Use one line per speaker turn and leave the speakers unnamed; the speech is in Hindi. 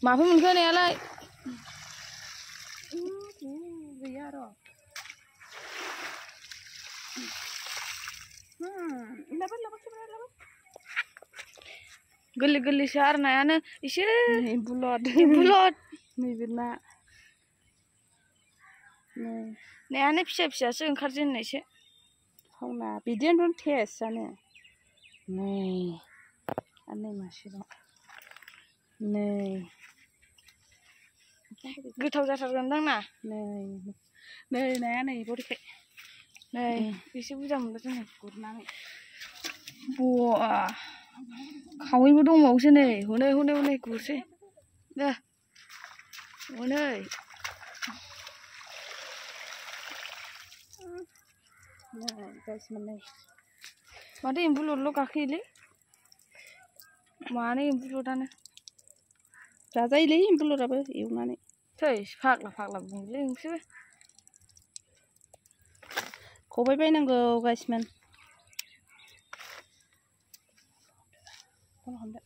माफै मोनखो नायालाय
गैया र'
गोरलै गोरलैसो आरो नायानो एसे
बुलद
बुलद
नैबे ना
नायानो फिसा फिसासो ओंखारजेननायसो
फावना बिदिनोथ' टेस्ट जानो नै आरो नै मासेबाव नै
गोथाव जाथारगोनदां ना
नै नै नाया नै बरिखाय
नै एसे बुरजा मोनदों जोङो
गुरनानै
बा खावैबो दंबावोसो नै हनै हनै हनै गुरसै दे हनै
गाइस मोननै
माथो एम्बुलरल' गाखोयोलै मानो एम्बुलरानो
जाजायोलै एम्बुलराबो एवनानै
थै फाग्ला फाग्ला बुंलै नोंसोर
खबाइ बायनांगौ गाइसमोन फन हरदो